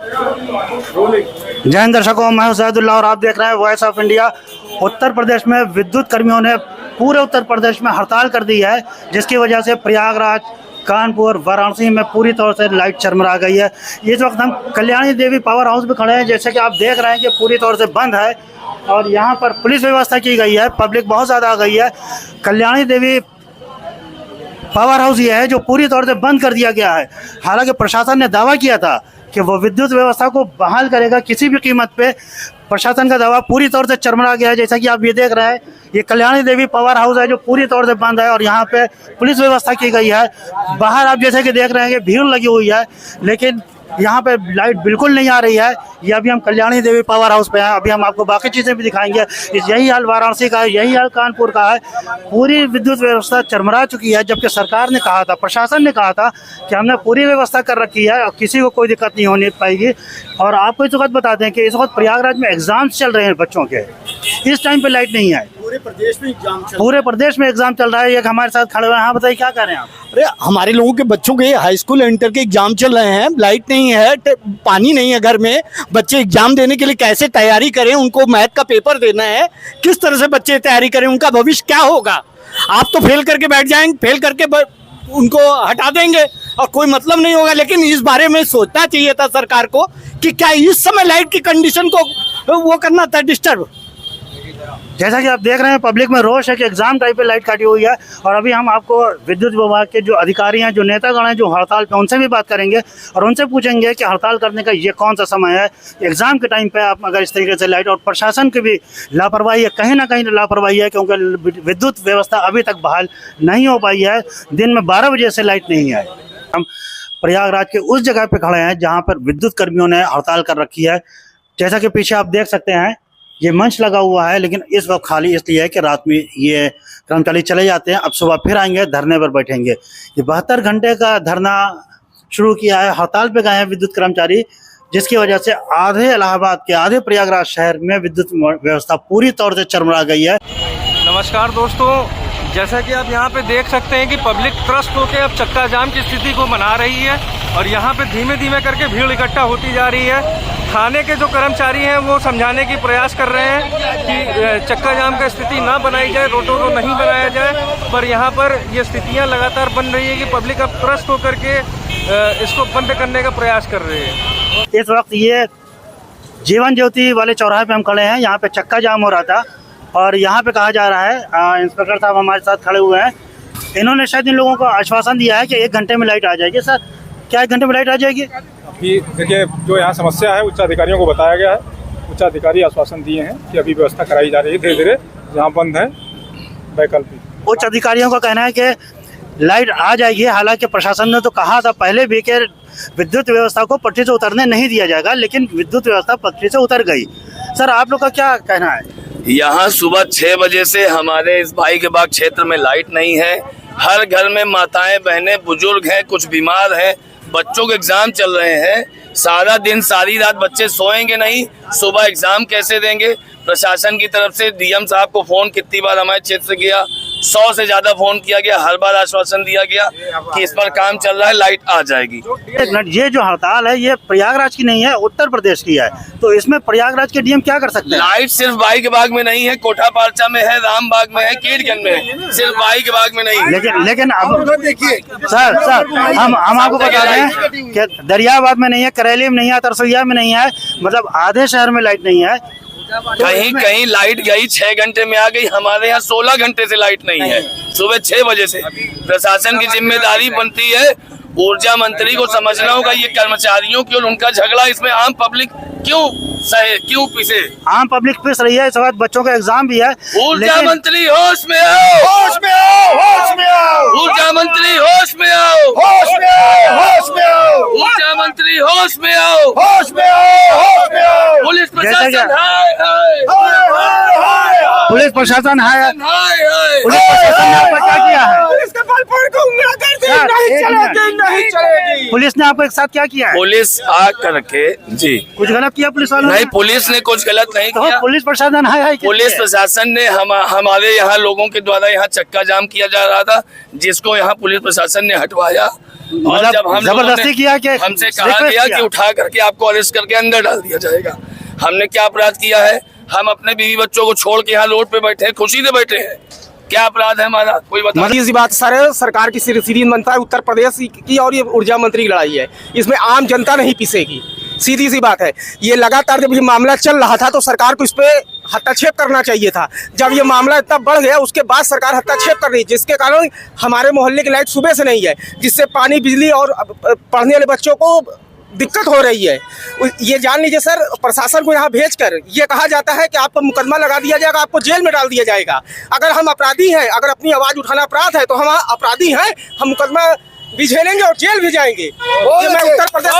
जय हिंद दर्शकों, मैं हुसैदुल्लाह और आप देख रहे हैं voice of India. Uttar Pradesh में विद्युत कर्मियों ने पूरे उत्तर प्रदेश में हड़ताल कर दी है, जिसकी वजह से प्रयागराज, कानपुर, वाराणसी में पूरी तौर से लाइट चरमरा गई है। इस वक्त हम कल्याणी देवी पावर हाउस में खड़े हैं, जैसे कि आप देख रहे हैं कि पूरी तौर से बंद है और यहाँ पर पुलिस व्यवस्था की गई है। पब्लिक बहुत ज़्यादा आ गई है। कल्याणी देवी पावर हाउस ये है जो पूरी तौर से बंद कर दिया गया है। हालांकि प्रशासन ने दावा किया था कि वो विद्युत व्यवस्था को बहाल करेगा किसी भी कीमत पे। प्रशासन का दावा पूरी तौर से चरमरा गया है। जैसा कि आप ये देख रहे हैं, ये कल्याणी देवी पावर हाउस है जो पूरी तौर से बंद है और यहाँ पे पुलिस व्यवस्था की गई है। बाहर आप जैसे कि देख रहे हैं कि भीड़ लगी हुई है, लेकिन यहाँ पे लाइट बिल्कुल नहीं आ रही है। ये अभी हम कल्याणी देवी पावर हाउस पे हैं। अभी हम आपको बाकी चीज़ें भी दिखाएंगे। यही हाल वाराणसी का है, यही हाल कानपुर का है। पूरी विद्युत व्यवस्था चरमरा चुकी है, जबकि सरकार ने कहा था, प्रशासन ने कहा था कि हमने पूरी व्यवस्था कर रखी है और किसी को कोई दिक्कत नहीं होने पाएगी। और आपको इस वक्त बताते हैं कि इस वक्त प्रयागराज में एग्जाम्स चल रहे हैं बच्चों के। इस टाइम पे लाइट नहीं है। पूरे प्रदेश में एग्जाम चल रहा है। एक हमारे साथ खड़े हुए हैं। हाँ, बताइए क्या कर रहे हैं आप? अरे हमारे लोगों के बच्चों के हाई स्कूल इंटर के एग्जाम चल रहे हैं, लाइट नहीं है, पानी नहीं है घर में। बच्चे एग्जाम देने के लिए कैसे तैयारी करें? उनको मैथ का पेपर देना है, किस तरह से बच्चे तैयारी करें? उनका भविष्य क्या होगा? आप तो फेल करके बैठ जाएंगे, फेल करके उनको हटा देंगे और कोई मतलब नहीं होगा। लेकिन इस बारे में सोचना चाहिए था सरकार को कि क्या इस समय लाइट की कंडीशन को वो करना था डिस्टर्ब। जैसा कि आप देख रहे हैं, पब्लिक में रोष है कि एग्जाम टाइप पे लाइट काटी हुई है। और अभी हम आपको विद्युत विभाग के जो अधिकारी हैं, जो नेतागण हैं, जो हड़ताल पे, उनसे भी बात करेंगे और उनसे पूछेंगे कि हड़ताल करने का ये कौन सा समय है। एग्जाम के टाइम पे आप अगर इस तरीके से लाइट, और प्रशासन की भी लापरवाही है, कहीं ना कहीं लापरवाही है, क्योंकि विद्युत व्यवस्था अभी तक बहाल नहीं हो पाई है। दिन में 12 बजे से लाइट नहीं है। हम प्रयागराज के उस जगह पे खड़े हैं जहाँ पर विद्युत कर्मियों ने हड़ताल कर रखी है। जैसा कि पीछे आप देख सकते हैं, ये मंच लगा हुआ है, लेकिन इस वक्त खाली इसलिए है कि रात में ये कर्मचारी चले जाते हैं। अब सुबह फिर आएंगे, धरने पर बैठेंगे। ये 72 घंटे का धरना शुरू किया है। हड़ताल पे गए हैं विद्युत कर्मचारी, जिसकी वजह से आधे इलाहाबाद के, आधे प्रयागराज शहर में विद्युत व्यवस्था पूरी तौर से चरमरा गई है। नमस्कार दोस्तों, जैसा कि आप यहाँ पे देख सकते हैं कि पब्लिक त्रस्त होकर अब चक्का जाम की स्थिति को बना रही है और यहाँ पे धीमे धीमे करके भीड़ इकट्ठा होती जा रही है। थाने के जो कर्मचारी हैं वो समझाने की प्रयास कर रहे हैं कि चक्का जाम का स्थिति ना बनाई जाए, रोडों को नहीं बनाया जाए, पर यहाँ पर ये स्थितियाँ लगातार बन रही है कि पब्लिक अब त्रस्त होकर के इसको बंद करने का प्रयास कर रही है। इस वक्त ये जीवन ज्योति वाले चौराहे पे हम खड़े हैं। यहाँ पे चक्का जाम हो रहा था और यहाँ पे कहा जा रहा है, इंस्पेक्टर साहब हमारे साथ खड़े हुए हैं, इन्होंने शायद इन लोगों को आश्वासन दिया है कि 1 घंटे में लाइट आ जाएगी। सर, क्या 1 घंटे में लाइट आ जाएगी? अभी देखिए, जो यहाँ समस्या है उच्च अधिकारियों को बताया गया है। उच्च अधिकारी आश्वासन दिए हैं कि अभी व्यवस्था कराई जा रही है धीरे धीरे, जहाँ बंद है वैकल्पिक। उच्च अधिकारियों का कहना है कि लाइट आ जाएगी। हालांकि प्रशासन ने तो कहा था पहले भी कि विद्युत व्यवस्था को पटरी से उतरने नहीं दिया जाएगा, लेकिन विद्युत व्यवस्था पटरी से उतर गई। सर, आप लोग का क्या कहना है? यहाँ सुबह 6 बजे से हमारे इस भाई के बाग क्षेत्र में लाइट नहीं है। हर घर में माताएं, बहनें, बुजुर्ग हैं, कुछ बीमार हैं, बच्चों के एग्जाम चल रहे हैं। सारा दिन, सारी रात बच्चे सोएंगे नहीं, सुबह एग्जाम कैसे देंगे? प्रशासन की तरफ से डीएम साहब को फोन कितनी बार हमारे क्षेत्र से किया, 100 से ज्यादा फोन किया गया। हर बार आश्वासन दिया गया कि इस पर काम चल रहा है, लाइट आ जाएगी। ये जो हड़ताल है ये प्रयागराज की नहीं है, उत्तर प्रदेश की है, तो इसमें प्रयागराज के डीएम क्या कर सकते हैं? लाइट सिर्फ बाई के बाग में नहीं है, कोठा पारचा में है, रामबाग में है, कीरगंज में है, सिर्फ बाई के बाग में नहीं है। लेकिन अब देखिए सर, हम आपको बता दें कि दरियाबाद में नहीं है, करेली में नहीं है, तरसोइया में नहीं है, मतलब आधे शहर में लाइट नहीं है। कहीं कहीं लाइट गई 6 घंटे में आ गई। हमारे यहाँ 16 घंटे से लाइट नहीं है, सुबह 6 बजे से। प्रशासन की जिम्मेदारी बनती है, ऊर्जा मंत्री को समझना होगा ये कर्मचारियों की और उनका झगड़ा, इसमें आम पब्लिक क्यों सहे, क्यों पिसे? आम पब्लिक पिस रही है। इस वक्त बच्चों का एग्जाम भी है। ऊर्जा मंत्री होश में आओ, होश में आओ, होश में आओ। ऊर्जा मंत्री होश में आओ, होश में आओ, होश में आओ। ऊर्जा मंत्री होश में आओ, होश में आओ, होश में आओ। पुलिस प्रशासन हाय हाय, पुलिस प्रशासन है। पुलिस प्रशासन ने आपका क्या किया है? पुलिस ने आपको एक साथ क्या किया है? पुलिस आ करके जी कुछ गलत किया पुलिस वालों ने? नहीं, पुलिस ने कुछ गलत नहीं तो किया। पुलिस प्रशासन है। पुलिस प्रशासन ने हमारे यहाँ लोगों के द्वारा यहाँ चक्का जाम किया जा रहा था, जिसको यहाँ पुलिस प्रशासन ने हटवाया और जब हम जबरदस्ती किया कि हमसे कहा request गया किया? कि उठा करके आपको अरेस्ट करके अंदर डाल दिया जाएगा। हमने क्या अपराध किया है? हम अपने बीवी बच्चों को छोड़ के यहाँ रोड पे बैठे हैं, खुशी से बैठे हैं। क्या अपराध है हमारा? कोई बता। सीधी सी बात सर, सरकार की सीधी बनता है उत्तर प्रदेश की, और ये ऊर्जा मंत्री की लड़ाई है, इसमें आम जनता नहीं पिसेगी। सीधी सी बात है। ये लगातार जब ये मामला चल रहा था तो सरकार को इस पे हस्तक्षेप करना चाहिए था। जब ये मामला इतना बढ़ गया उसके बाद सरकार हस्तक्षेप कर रही है, जिसके कारण हमारे मोहल्ले की लाइट सुबह से नहीं है, जिससे पानी, बिजली और पढ़ने वाले बच्चों को दिक्कत हो रही है। ये जान लीजिए सर, प्रशासन को यहाँ भेजकर ये कहा जाता है कि आप पर मुकदमा लगा दिया जाएगा, आपको जेल में डाल दिया जाएगा। अगर हम अपराधी हैं, अगर अपनी आवाज उठाना अपराध है तो हम अपराधी हैं, हम मुकदमा भी झेलेंगे और जेल भी जाएंगे। ये मैं उत्तर प्रदेश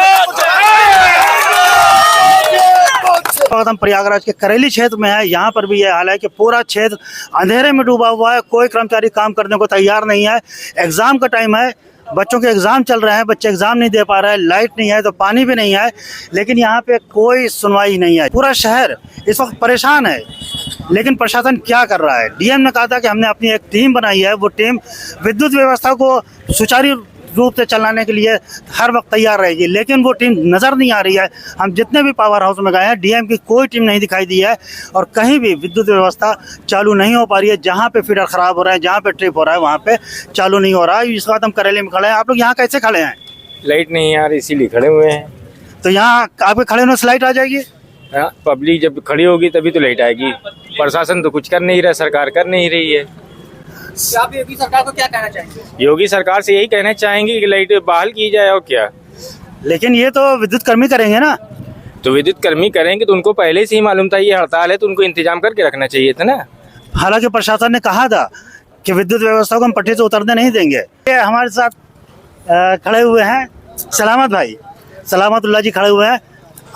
वक्त हम प्रयागराज के करेली क्षेत्र में है। यहाँ पर भी ये हाल है कि पूरा क्षेत्र अंधेरे में डूबा हुआ है, कोई कर्मचारी काम करने को तैयार नहीं है। एग्जाम का टाइम है, बच्चों के एग्जाम चल रहे हैं, बच्चे एग्जाम नहीं दे पा रहे हैं, लाइट नहीं है तो पानी भी नहीं है, लेकिन यहाँ पे कोई सुनवाई नहीं है। पूरा शहर इस वक्त परेशान है, लेकिन प्रशासन क्या कर रहा है? डीएम ने कहा था कि हमने अपनी एक टीम बनाई है, वो टीम विद्युत व्यवस्था को सुचारू रूप से चलाने के लिए हर वक्त तैयार रहेगी, लेकिन वो टीम नज़र नहीं आ रही है। हम जितने भी पावर हाउस में गए हैं, डीएम की कोई टीम नहीं दिखाई दी है और कहीं भी विद्युत व्यवस्था चालू नहीं हो पा रही है। जहाँ पे फीडर खराब हो रहा है, जहाँ पे ट्रिप हो रहा है, वहाँ पे चालू नहीं हो रहा है। इस वक्त हम करेली में खड़े हैं। आप लोग यहाँ कैसे खड़े हैं? लाइट नहीं आ रही इसीलिए खड़े हुए हैं। तो यहाँ आपके खड़े होने से लाइट आ जाएगी? पब्लिक जब खड़ी होगी तभी तो लाइट आएगी। प्रशासन तो कुछ कर नहीं रहा, सरकार कर नहीं रही है। आप योगी सरकार को क्या कहना चाहेंगे? योगी सरकार से यही कहना चाहेंगे कि लाइट बहाल की जाए और क्या। लेकिन ये तो विद्युत कर्मी करेंगे ना। तो विद्युत कर्मी करेंगे तो उनको पहले से ही मालूम था ये हड़ताल है, तो उनको इंतजाम करके रखना चाहिए था ना। हालांकि प्रशासन ने कहा था कि विद्युत व्यवस्था को हम पटरी से उतरने नहीं देंगे। ये हमारे साथ खड़े हुए हैं सलामत भाई, सलामतुल्लाह जी खड़े हुए हैं।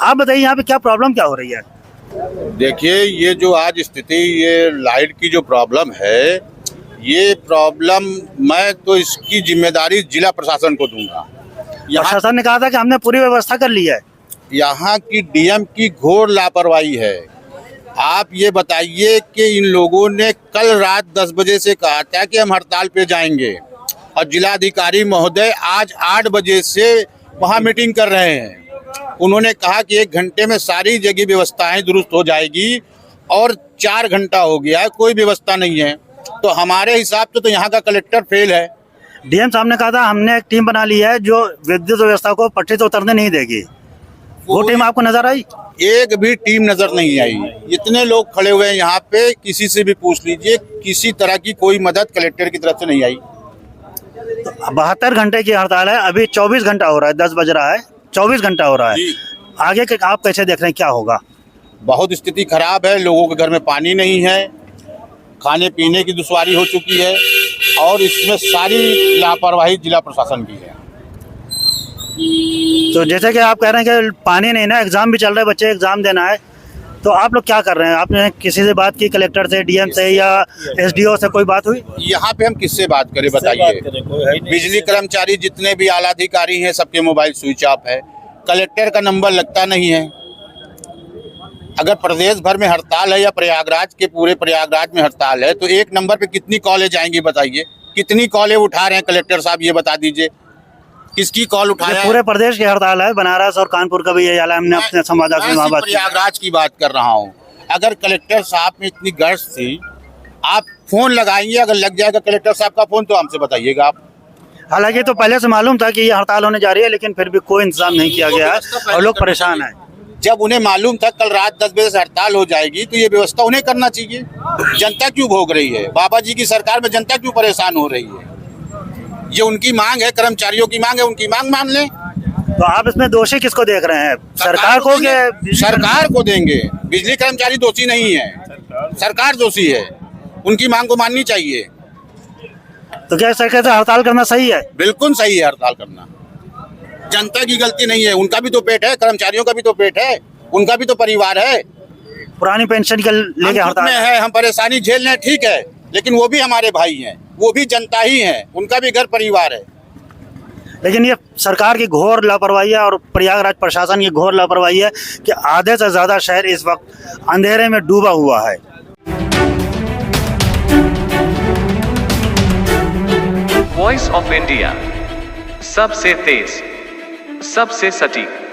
आप बताइए यहाँ पे क्या प्रॉब्लम क्या हो रही है? देखिए, ये जो आज स्थिति, ये लाइट की जो प्रॉब्लम है, ये प्रॉब्लम मैं तो इसकी जिम्मेदारी जिला प्रशासन को दूंगा। प्रशासन ने कहा था कि हमने पूरी व्यवस्था कर ली है। यहाँ की डीएम की घोर लापरवाही है। आप ये बताइए कि इन लोगों ने कल रात 10 बजे से कहा था कि हम हड़ताल पे जाएंगे और जिलाधिकारी महोदय आज 8 बजे से वहाँ मीटिंग कर रहे हैं। उन्होंने कहा कि 1 घंटे में सारी जगह व्यवस्थाएं दुरुस्त हो जाएगी और 4 घंटा हो गया है, कोई व्यवस्था नहीं है। तो हमारे हिसाब से तो यहाँ का कलेक्टर फेल है। डीएम साहब ने कहा था हमने एक टीम बना ली है जो विद्युत व्यवस्था को पटरी से उतरने नहीं देगी। वो टीम आपको नजर आई? एक भी टीम नजर नहीं आई। इतने लोग खड़े हुए हैं यहाँ पे, किसी से भी पूछ लीजिए, किसी तरह की कोई मदद कलेक्टर की तरफ से नहीं आई। तो 72 घंटे की हड़ताल है, अभी 24 घंटा हो रहा है, 10 बज रहा है, 24 घंटा हो रहा है। आगे के आप कैसे देख रहे हैं, क्या होगा? बहुत स्थिति खराब है। लोगों के घर में पानी नहीं है, खाने पीने की दुश्वारी हो चुकी है और इसमें सारी लापरवाही जिला प्रशासन की है। तो जैसे कि आप कह रहे हैं कि पानी नहीं ना, एग्जाम भी चल रहा है, बच्चे एग्जाम देना है, तो आप लोग क्या कर रहे हैं? आपने किसी से बात की, कलेक्टर से, डीएम से या एसडीओ से कोई बात हुई? यहाँ पे हम किससे बात करें बताइए? बिजली कर्मचारी जितने भी आला अधिकारी हैं सबके मोबाइल स्विच ऑफ है। कलेक्टर का नंबर लगता नहीं है। अगर प्रदेश भर में हड़ताल है या प्रयागराज के पूरे प्रयागराज में हड़ताल है तो एक नंबर पे कितनी कॉलें जाएंगी बताइए? कितनी कॉलें उठा रहे हैं कलेक्टर साहब, ये बता दीजिए। किसकी कॉल उठाया? पूरे प्रदेश की हड़ताल है, बनारस और कानपुर का भी ये हाल है। हमने अपने संवाददाता से वहाँ बात की। प्रयागराज की बात कर रहा हूँ। अगर कलेक्टर साहब में इतनी गर्ज थी, आप फोन लगाएंगे, अगर लग जाएगा कलेक्टर साहब का फोन तो हमसे बताइएगा आप। हालांकि तो पहले से मालूम था कि ये हड़ताल होने जा रही है, लेकिन फिर भी कोई इंतजाम नहीं किया गया है और लोग परेशान हैं। जब उन्हें मालूम था कल रात 10 बजे से हड़ताल हो जाएगी तो ये व्यवस्था उन्हें करना चाहिए। जनता क्यों भोग रही है? बाबा जी की सरकार में जनता क्यों परेशान हो रही है? ये उनकी मांग है, कर्मचारियों की मांग है, उनकी मांग मान लें। तो आप इसमें दोषी किसको देख रहे हैं? सरकार को कि सरकार को देंगे? बिजली कर्मचारी दोषी नहीं है, सरकार दोषी है। उनकी मांग को माननी चाहिए। तो क्या सरकार से हड़ताल करना सही है? बिल्कुल सही है हड़ताल करना। जनता की गलती नहीं है, उनका भी तो पेट है, कर्मचारियों का भी तो पेट है, उनका भी तो परिवार है। पुरानी पेंशन के लेके हम खुद हड़ताल में है, हम परेशानी झेल रहे हैं, ठीक है, लेकिन वो भी हमारे भाई हैं, वो भी जनता ही है, उनका भी घर परिवार है। लेकिन ये सरकार की घोर लापरवाही है और प्रयागराज प्रशासन की घोर लापरवाही है कि आधे से ज्यादा शहर इस वक्त अंधेरे में डूबा हुआ है। Voice of India. सबसे तेज, सबसे सटीक।